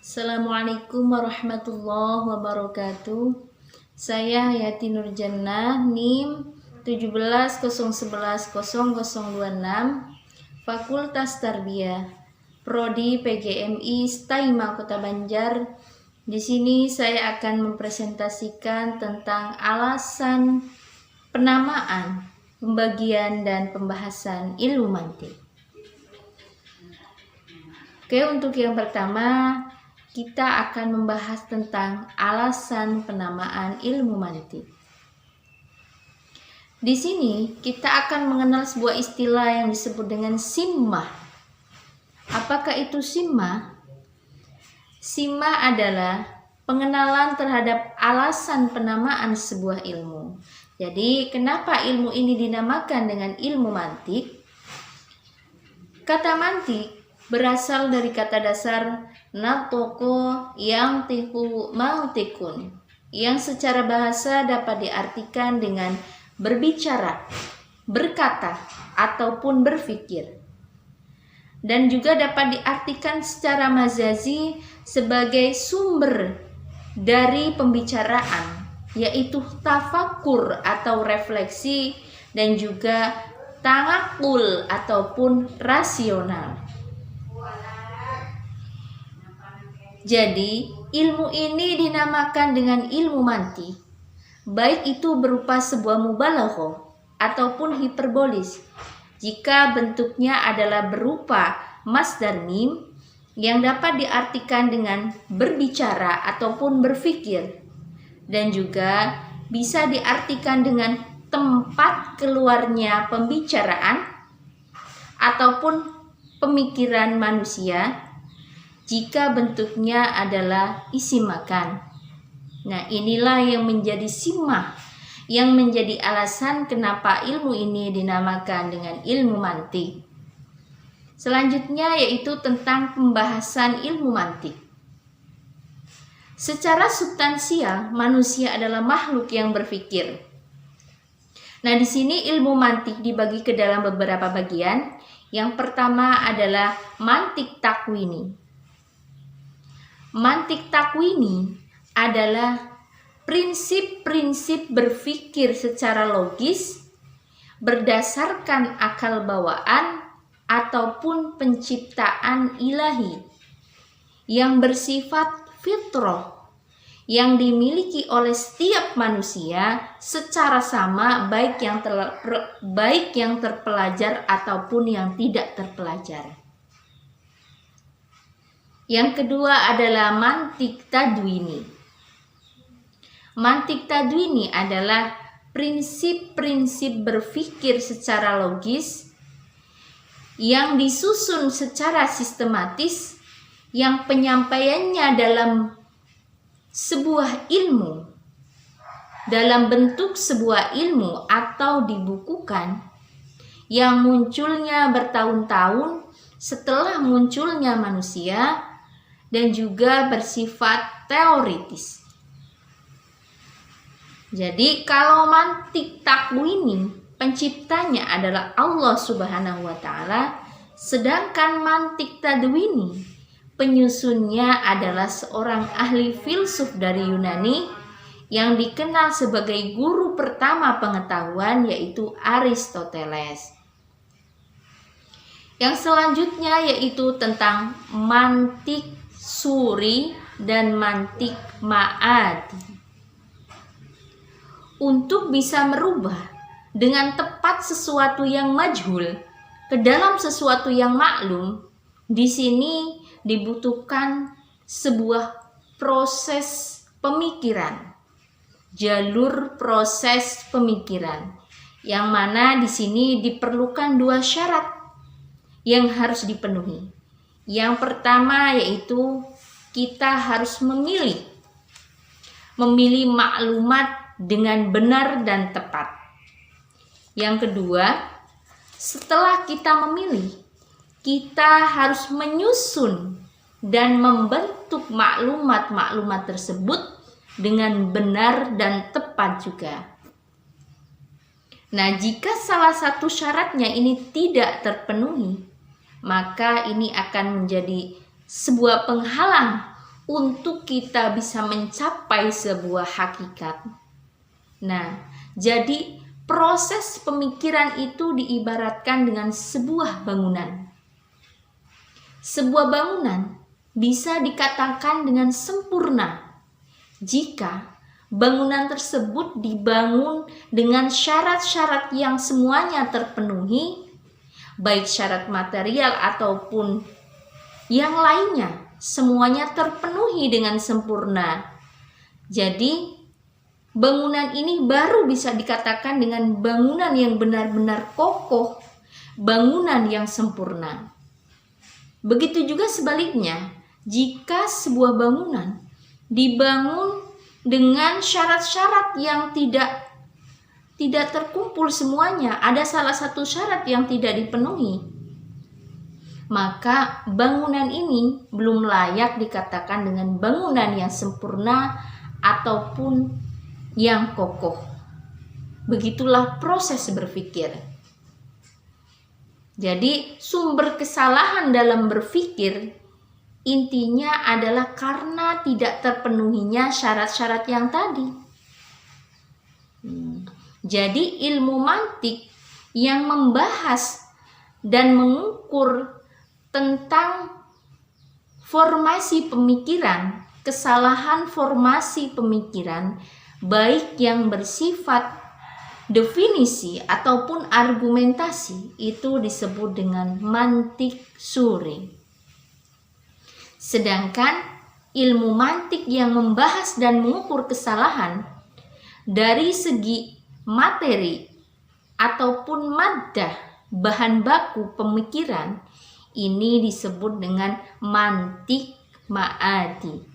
Assalamualaikum warahmatullahi wabarakatuh. Saya Hayati Nurjannah, NIM 17011026, Fakultas Tarbiyah, Prodi PGMI Staima Kota Banjar. Di sini saya akan mempresentasikan tentang alasan penamaan, pembagian dan pembahasan ilmu mantik. Oke, untuk yang pertama kita akan membahas tentang alasan penamaan ilmu mantik. Di sini kita akan mengenal sebuah istilah yang disebut dengan simmah. Apakah itu simmah? Simmah adalah pengenalan terhadap alasan penamaan sebuah ilmu. Jadi, kenapa ilmu ini dinamakan dengan ilmu mantik? Kata mantik berasal dari kata dasar natoko yang tiku mantikun, yang secara bahasa dapat diartikan dengan berbicara, berkata, ataupun berpikir. Dan juga dapat diartikan secara majazi sebagai sumber dari pembicaraan, yaitu tafakur atau refleksi, dan juga tangakul ataupun rasional. Jadi, ilmu ini dinamakan dengan ilmu mantik, baik itu berupa sebuah mubalaghah ataupun hiperbolis, jika bentuknya adalah berupa masdar mim yang dapat diartikan dengan berbicara ataupun berpikir, dan juga bisa diartikan dengan tempat keluarnya pembicaraan ataupun pemikiran manusia jika bentuknya adalah isim makan. Nah, inilah yang menjadi simmah, yang menjadi alasan kenapa ilmu ini dinamakan dengan ilmu mantik. Selanjutnya yaitu tentang pembahasan ilmu mantik. Secara substansial, manusia adalah makhluk yang berpikir. Nah, di sini ilmu mantik dibagi ke dalam beberapa bagian. Yang pertama adalah mantik takwini. Mantik takwini adalah prinsip-prinsip berpikir secara logis berdasarkan akal bawaan ataupun penciptaan ilahi yang bersifat fitrah, yang dimiliki oleh setiap manusia secara sama, baik yang terpelajar ataupun yang tidak terpelajar. Yang kedua adalah mantik tadwini. Mantik tadwini adalah prinsip-prinsip berpikir secara logis yang disusun secara sistematis, yang penyampaiannya dalam sebuah ilmu, dalam bentuk sebuah ilmu atau dibukukan, yang munculnya bertahun-tahun setelah munculnya manusia, dan juga bersifat teoritis. Jadi kalau mantik takwini, penciptanya adalah Allah Subhanahu wa Ta'ala, sedangkan mantik tadwini, penyusunnya adalah seorang ahli filsuf dari Yunani yang dikenal sebagai guru pertama pengetahuan, yaitu Aristoteles. Yang selanjutnya yaitu tentang mantik suri dan mantik ma'adi. Untuk bisa merubah dengan tepat sesuatu yang majhul ke dalam sesuatu yang maklum, di sini dibutuhkan sebuah proses pemikiran, jalur proses pemikiran, yang mana di sini diperlukan dua syarat yang harus dipenuhi. Yang pertama yaitu kita harus memilih maklumat dengan benar dan tepat. Yang kedua, setelah kita memilih, kita harus menyusun dan membentuk maklumat-maklumat tersebut dengan benar dan tepat juga. Nah, jika salah satu syaratnya ini tidak terpenuhi, maka ini akan menjadi sebuah penghalang untuk kita bisa mencapai sebuah hakikat. Nah, jadi proses pemikiran itu diibaratkan dengan sebuah bangunan. Sebuah bangunan bisa dikatakan dengan sempurna jika bangunan tersebut dibangun dengan syarat-syarat yang semuanya terpenuhi, baik syarat material ataupun yang lainnya, semuanya terpenuhi dengan sempurna. Jadi, bangunan ini baru bisa dikatakan dengan bangunan yang benar-benar kokoh, bangunan yang sempurna. Begitu juga sebaliknya, jika sebuah bangunan dibangun dengan syarat-syarat yang tidak terkumpul semuanya, ada salah satu syarat yang tidak dipenuhi, maka bangunan ini belum layak dikatakan dengan bangunan yang sempurna ataupun yang kokoh. Begitulah proses berpikir. Jadi sumber kesalahan dalam berpikir intinya adalah karena tidak terpenuhinya syarat-syarat yang tadi. Jadi ilmu mantik yang membahas dan mengukur tentang formasi pemikiran, kesalahan formasi pemikiran, baik yang bersifat definisi ataupun argumentasi, itu disebut dengan mantik suri. Sedangkan ilmu mantik yang membahas dan mengukur kesalahan dari segi materi ataupun maddah, bahan baku pemikiran, ini disebut dengan mantik ma'adi.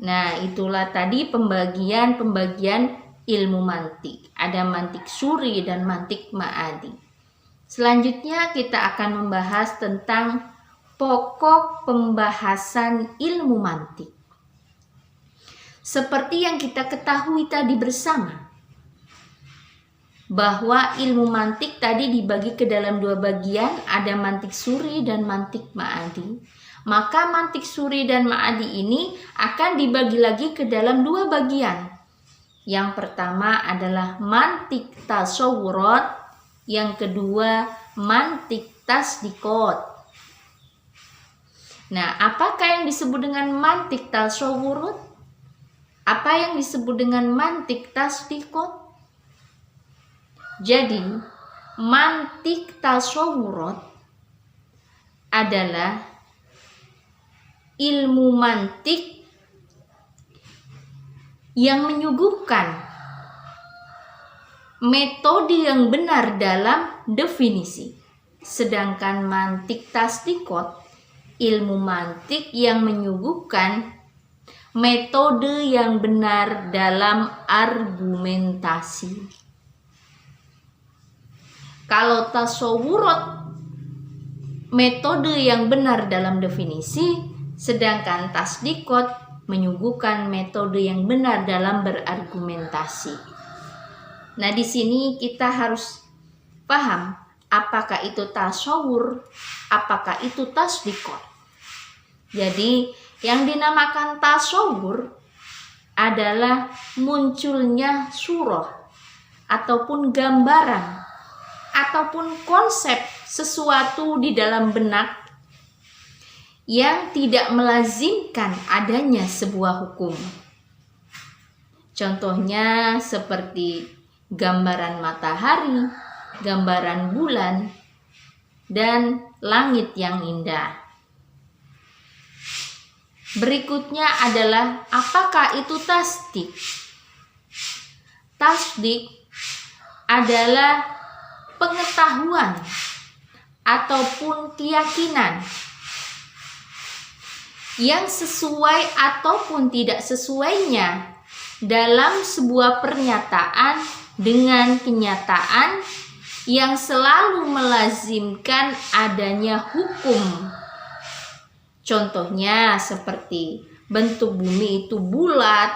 Nah, itulah tadi pembagian ilmu mantik. Ada mantik suri dan mantik ma'adi. Selanjutnya kita akan membahas tentang pokok pembahasan ilmu mantik. Seperti yang kita ketahui tadi bersama, bahwa ilmu mantik tadi dibagi ke dalam dua bagian, ada mantik suri dan mantik ma'adi. Maka mantik suri dan ma'adi ini akan dibagi lagi ke dalam dua bagian. Yang pertama adalah mantik tasawurat, yang kedua mantik tasdikot. Nah, apakah yang disebut dengan mantik tasawurat? Apa yang disebut dengan mantik tasdikot? Jadi, mantik tasawurat adalah ilmu mantik yang menyuguhkan metode yang benar dalam definisi. Sedangkan mantik tasdikot, ilmu mantik yang menyuguhkan metode yang benar dalam argumentasi. Kalau tasawurat, metode yang benar dalam definisi, sedangkan tasdikot menyuguhkan metode yang benar dalam berargumentasi. Nah, di sini kita harus paham apakah itu tasawur, apakah itu tasdikot. Jadi, yang dinamakan tasawur adalah munculnya surah ataupun gambaran ataupun konsep sesuatu di dalam benak yang tidak melazimkan adanya sebuah hukum. Contohnya seperti gambaran matahari, gambaran bulan, dan langit yang indah. Berikutnya adalah apakah itu tasdik? Tasdik adalah pengetahuan ataupun keyakinan yang sesuai ataupun tidak sesuainya dalam sebuah pernyataan dengan kenyataan yang selalu melazimkan adanya hukum. Contohnya seperti bentuk bumi itu bulat,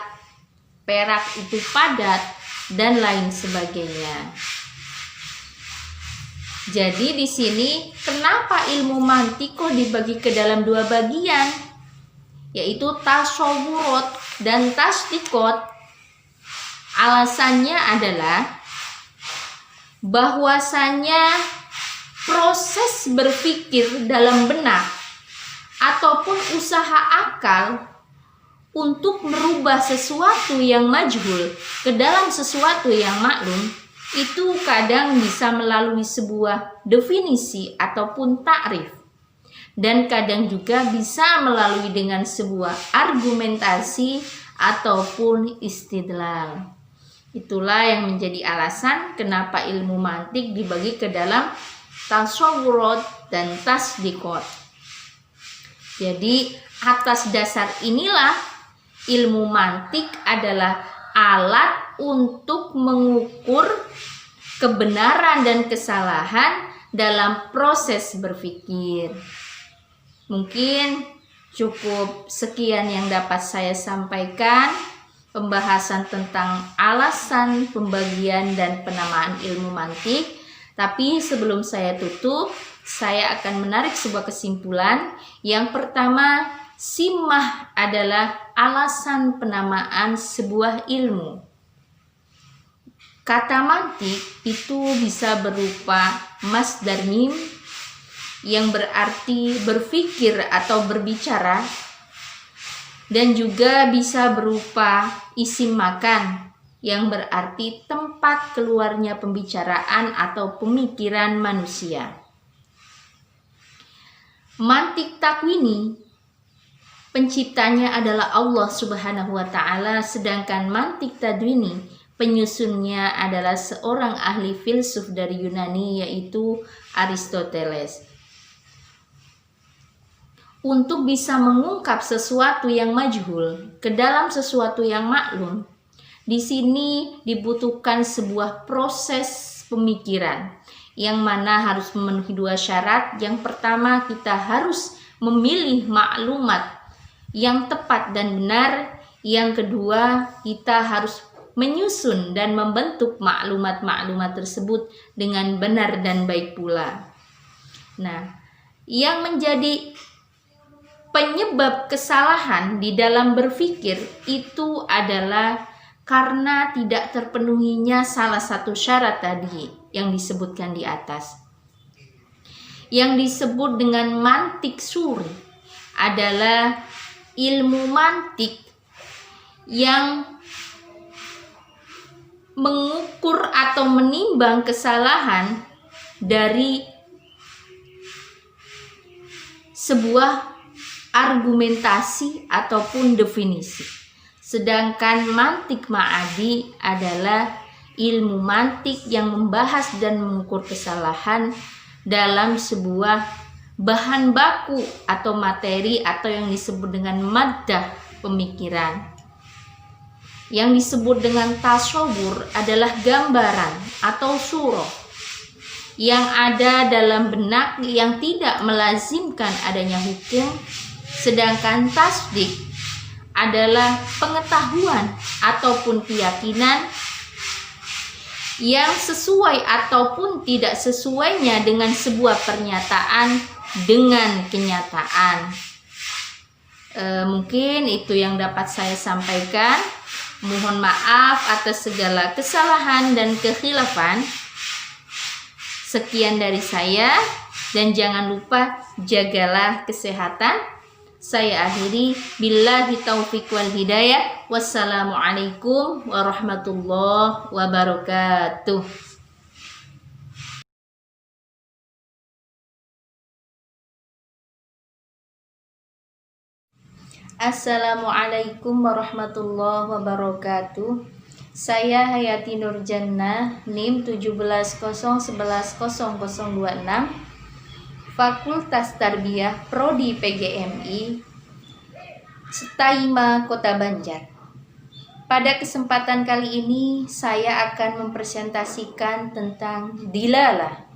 perak itu padat, dan lain sebagainya. Jadi di sini kenapa ilmu mantik kok dibagi ke dalam dua bagian, yaitu tasawwurot dan tasdikot? Alasannya adalah bahwasanya proses berpikir dalam benak ataupun usaha akal untuk merubah sesuatu yang majhul ke dalam sesuatu yang maklum itu kadang bisa melalui sebuah definisi ataupun takrif, dan kadang juga bisa melalui dengan sebuah argumentasi ataupun istidlal. Itulah yang menjadi alasan kenapa ilmu mantik dibagi ke dalam tasawwurot dan tasdikot. Jadi atas dasar inilah ilmu mantik adalah alat untuk mengukur kebenaran dan kesalahan dalam proses berpikir. Mungkin cukup sekian yang dapat saya sampaikan, pembahasan tentang alasan pembagian dan penamaan ilmu mantik. Tapi sebelum saya tutup, saya akan menarik sebuah kesimpulan. Yang pertama, simah adalah alasan penamaan sebuah ilmu. Kata mantik itu bisa berupa masdar mim yang berarti berpikir atau berbicara, dan juga bisa berupa isim makan yang berarti tempat keluarnya pembicaraan atau pemikiran manusia. Mantik takwini penciptanya adalah Allah Subhanahu wa taala, sedangkan mantik tadwini penyusunnya adalah seorang ahli filsuf dari Yunani, yaitu Aristoteles. Untuk bisa mengungkap sesuatu yang majhul ke dalam sesuatu yang maklum, di sini dibutuhkan sebuah proses pemikiran yang mana harus memenuhi dua syarat. Yang pertama, kita harus memilih maklumat yang tepat dan benar. Yang kedua, kita harus menyusun dan membentuk maklumat-maklumat tersebut dengan benar dan baik pula. Nah, yang menjadi penyebab kesalahan di dalam berpikir itu adalah karena tidak terpenuhinya salah satu syarat tadi yang disebutkan di atas. Yang disebut dengan mantik suri adalah ilmu mantik yang mengukur atau menimbang kesalahan dari sebuah argumentasi ataupun definisi. Sedangkan mantik ma'adi adalah ilmu mantik yang membahas dan mengukur kesalahan dalam sebuah bahan baku atau materi, atau yang disebut dengan maddah pemikiran. Yang disebut dengan tasawwur adalah gambaran atau surah yang ada dalam benak yang tidak melazimkan adanya hukum, sedangkan tasdik adalah pengetahuan ataupun keyakinan yang sesuai ataupun tidak sesuainya dengan sebuah pernyataan dengan kenyataan. Mungkin itu yang dapat saya sampaikan. Mohon maaf atas segala kesalahan dan kekhilafan. Sekian dari saya, dan jangan lupa jagalah kesehatan. Saya akhiri, billahi taufiq wal hidayah. Wassalamualaikum warahmatullahi wabarakatuh. Assalamualaikum warahmatullahi wabarakatuh. Saya Hayati Nurjannah, NIM 17011026, Fakultas Tarbiyah Prodi PGMI, Setaima, Kota Banjar. Pada kesempatan kali ini saya akan mempresentasikan tentang dilalah.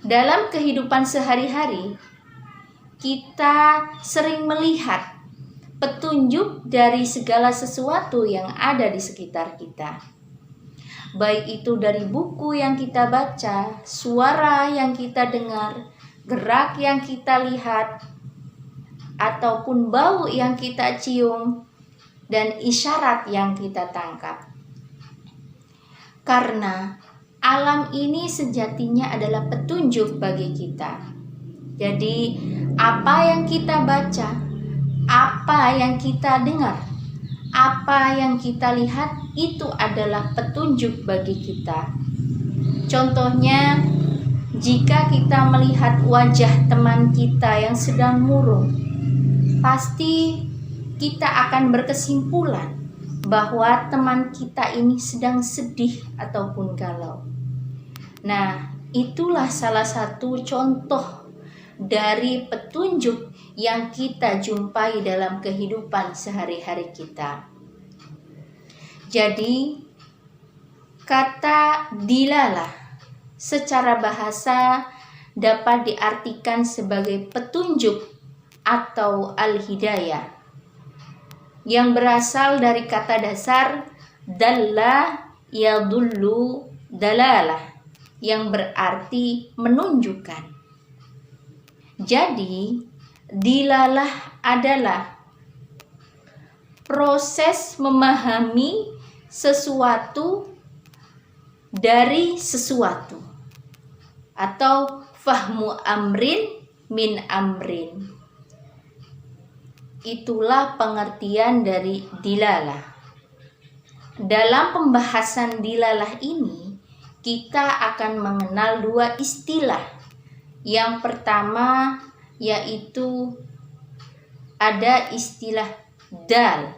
Dalam kehidupan sehari-hari, kita sering melihat petunjuk dari segala sesuatu yang ada di sekitar kita. baik itu dari buku yang kita baca, suara yang kita dengar, gerak yang kita lihat, ataupun bau yang kita cium, dan isyarat yang kita tangkap. Karena alam ini sejatinya adalah petunjuk bagi kita. Jadi, apa yang kita baca, apa yang kita dengar, apa yang kita lihat, itu adalah petunjuk bagi kita. Contohnya, jika kita melihat wajah teman kita yang sedang murung, pasti kita akan berkesimpulan bahwa teman kita ini sedang sedih ataupun galau. Nah, itulah salah satu contoh dari petunjuk yang kita jumpai dalam kehidupan sehari-hari kita. Jadi, kata dilalah secara bahasa dapat diartikan sebagai petunjuk atau al-hidayah, yang berasal dari kata dasar dalla yadullu dalalah, yang berarti menunjukkan. Jadi, dilalah adalah proses memahami sesuatu dari sesuatu, atau fahmu amrin min amrin. Itulah pengertian dari dilalah. Dalam pembahasan dilalah ini, kita akan mengenal dua istilah. Yang pertama yaitu ada istilah dal.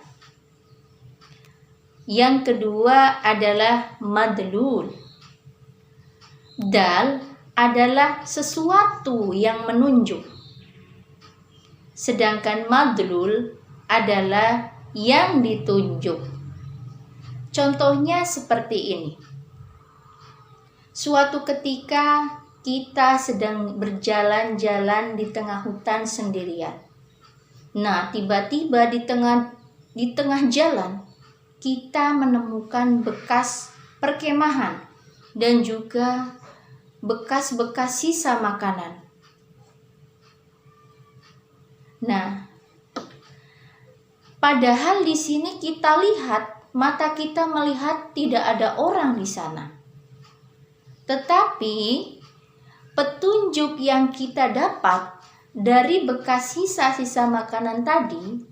Yang kedua adalah madlul. Dal adalah sesuatu yang menunjuk, sedangkan madlul adalah yang ditunjuk. Contohnya seperti ini. Suatu ketika kita sedang berjalan-jalan di tengah hutan sendirian. Nah, tiba-tiba di tengah jalan kita menemukan bekas perkemahan dan juga bekas-bekas sisa makanan. Nah, padahal di sini kita lihat, mata kita melihat tidak ada orang di sana. Tetapi petunjuk yang kita dapat dari bekas sisa-sisa makanan tadi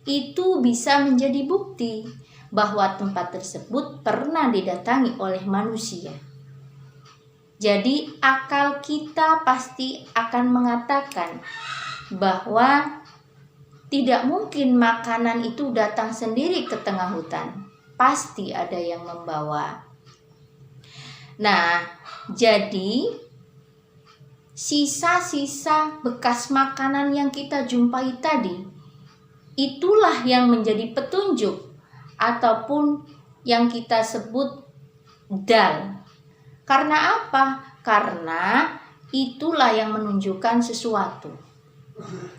itu bisa menjadi bukti bahwa tempat tersebut pernah didatangi oleh manusia. Jadi akal kita pasti akan mengatakan bahwa tidak mungkin makanan itu datang sendiri ke tengah hutan. Pasti ada yang membawa. Nah, jadi sisa-sisa bekas makanan yang kita jumpai tadi, itulah yang menjadi petunjuk ataupun yang kita sebut dal. Karena apa? Karena itulah yang menunjukkan sesuatu.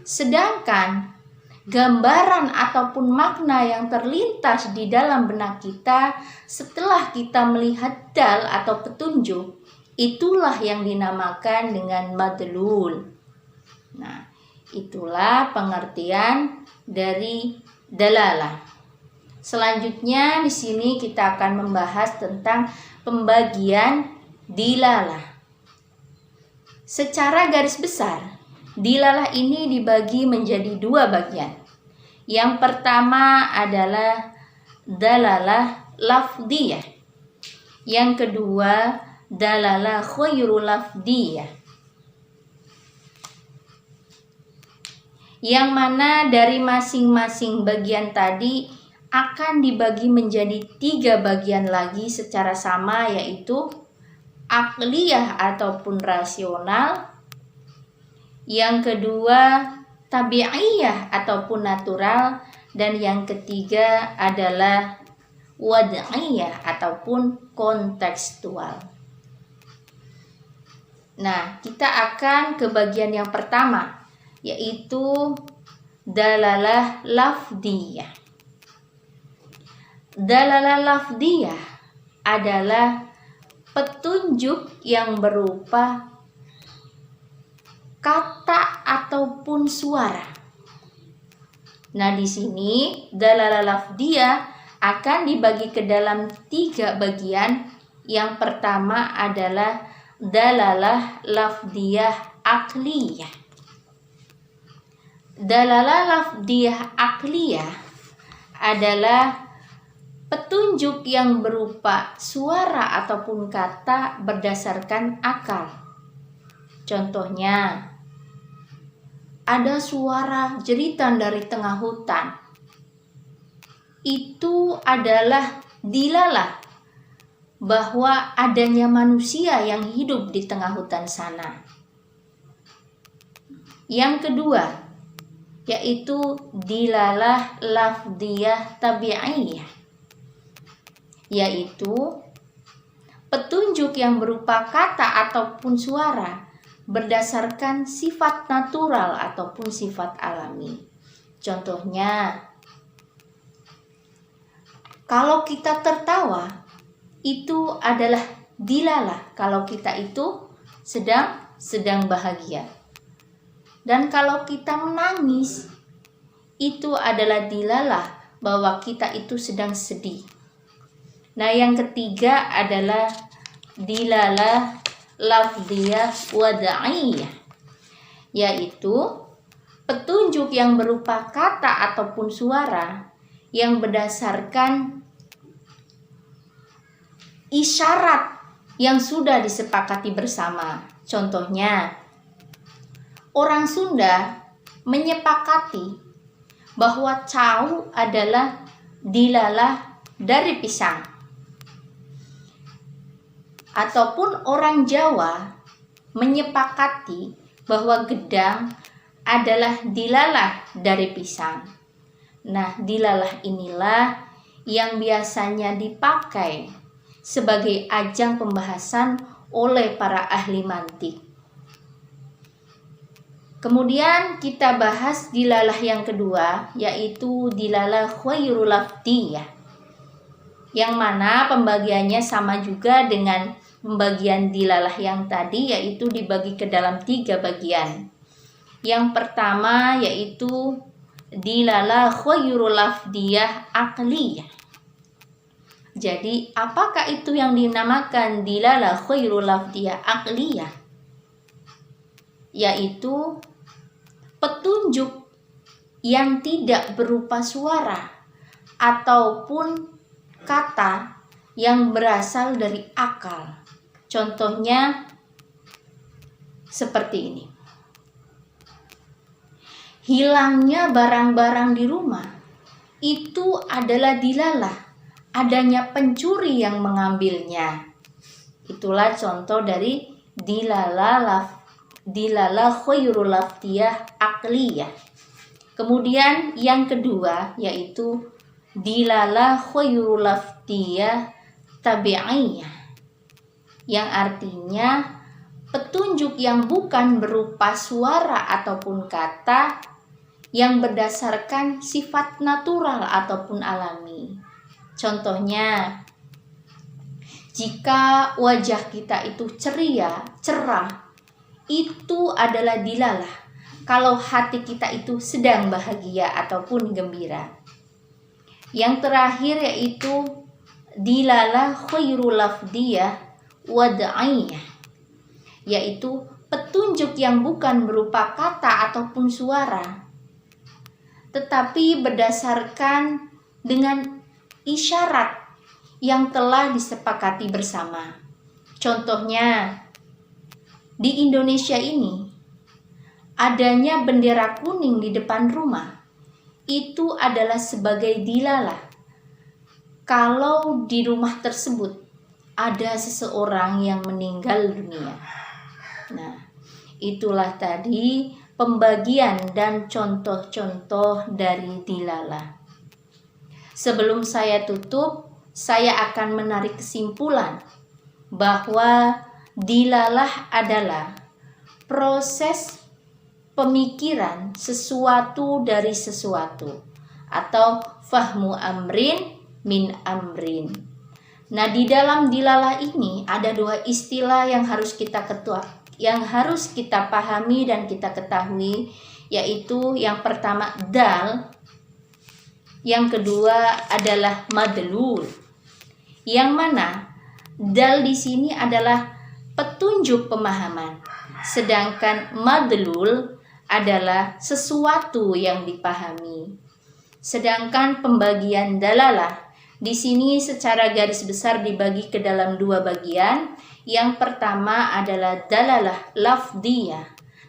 Sedangkan gambaran ataupun makna yang terlintas di dalam benak kita setelah kita melihat dal atau petunjuk, itulah yang dinamakan dengan madlul. Nah, itulah pengertian dari dalalah. Selanjutnya di sini kita akan membahas tentang pembagian dilalah. Secara garis besar, dilalah ini dibagi menjadi dua bagian. Yang pertama adalah dalalah lafdiyah. Yang kedua dalalah khairul lafdiyah. Yang mana dari masing-masing bagian tadi akan dibagi menjadi 3 bagian lagi secara sama, yaitu akliyah ataupun rasional. Yang kedua tabi'iyah ataupun natural, dan yang ketiga adalah wad'iyah ataupun kontekstual. Nah, kita akan ke bagian yang pertama, yaitu dalalah lafdiyah. Dalalah lafdiyah adalah petunjuk yang berupa kata ataupun suara. Nah, di sini dalalah lafdiyah akan dibagi ke dalam 3 bagian. Yang pertama adalah dalalah lafdiyah akliyah. Dalalah lafdiyah akliyah adalah petunjuk yang berupa suara ataupun kata berdasarkan akal. Contohnya, ada suara jeritan dari tengah hutan. Itu adalah dilalah bahwa adanya manusia yang hidup di tengah hutan sana. Yang kedua, yaitu dilalah lafdiyah tabi'iyah, yaitu petunjuk yang berupa kata ataupun suara berdasarkan sifat natural ataupun sifat alami. Contohnya, kalau kita tertawa, itu adalah dilalah kalau kita itu sedang bahagia. Dan kalau kita menangis, itu adalah dilalah bahwa kita itu sedang sedih. Nah, yang ketiga adalah dilalah lafdiyah wada'iyah, yaitu petunjuk yang berupa kata ataupun suara yang berdasarkan isyarat yang sudah disepakati bersama. Contohnya, orang Sunda menyepakati bahwa cau adalah dilalah dari pisang. Ataupun orang Jawa menyepakati bahwa gedang adalah dilalah dari pisang. Nah, dilalah inilah yang biasanya dipakai sebagai ajang pembahasan oleh para ahli mantik. Kemudian kita bahas dilalah yang kedua, yaitu dilalah khairul lafdiyah, yang mana pembagiannya sama juga dengan pembagian dilalah yang tadi, yaitu dibagi ke dalam 3 bagian. Yang pertama yaitu dilalah khairul lafdiyah akliyah. Jadi, apakah itu yang dinamakan dilalah khairul lafdiyah akliyah? Yaitu petunjuk yang tidak berupa suara ataupun kata yang berasal dari akal. Contohnya seperti ini. Hilangnya barang-barang di rumah itu adalah dilalah adanya pencuri yang mengambilnya. Itulah contoh dari dilalah khairul lafdiyah akliyah. Kemudian yang kedua yaitu dilalah khairul lafdiyah tabi'iyah, yang artinya petunjuk yang bukan berupa suara ataupun kata yang berdasarkan sifat natural ataupun alami. Contohnya, jika wajah kita itu ceria, cerah, itu adalah dilalah kalau hati kita itu sedang bahagia ataupun gembira. Yang terakhir yaitu dilalah khairul lafdiyah wada'iyah, yaitu petunjuk yang bukan berupa kata ataupun suara, tetapi berdasarkan dengan isyarat yang telah disepakati bersama. Contohnya, di Indonesia ini adanya bendera kuning di depan rumah, itu adalah sebagai dilalah kalau di rumah tersebut ada seseorang yang meninggal dunia. Nah, itulah tadi pembagian dan contoh-contoh dari dilalah. Sebelum saya tutup, saya akan menarik kesimpulan bahwa dilalah adalah proses pemikiran sesuatu dari sesuatu, atau fahmu amrin min amrin. Nah, di dalam dilalah ini ada dua istilah yang harus kita pahami dan kita ketahui, yaitu yang pertama dal, yang kedua adalah madlul. Yang mana dal di sini adalah petunjuk pemahaman, sedangkan madlul adalah sesuatu yang dipahami. Sedangkan pembagian dalalah di sini secara garis besar dibagi ke dalam dua bagian. Yang pertama adalah dalalah lafdiyah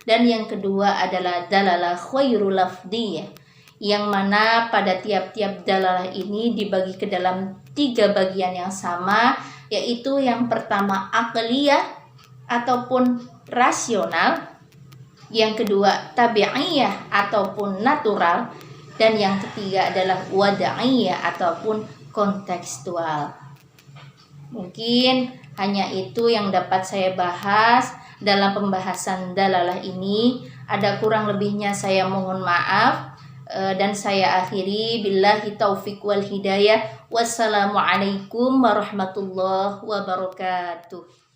dan yang kedua adalah dalalah khairul lafdiyah, yang mana pada tiap-tiap dalalah ini dibagi ke dalam tiga bagian yang sama, yaitu yang pertama akliyah ataupun rasional, yang kedua tabi'iyah ataupun natural, dan yang ketiga adalah wada'iyah ataupun kontekstual. Mungkin hanya itu yang dapat saya bahas dalam pembahasan dalalah ini. Ada kurang lebihnya saya mohon maaf, dan saya akhiri billahi taufik wal hidayah. Wassalamualaikum warahmatullahi wabarakatuh.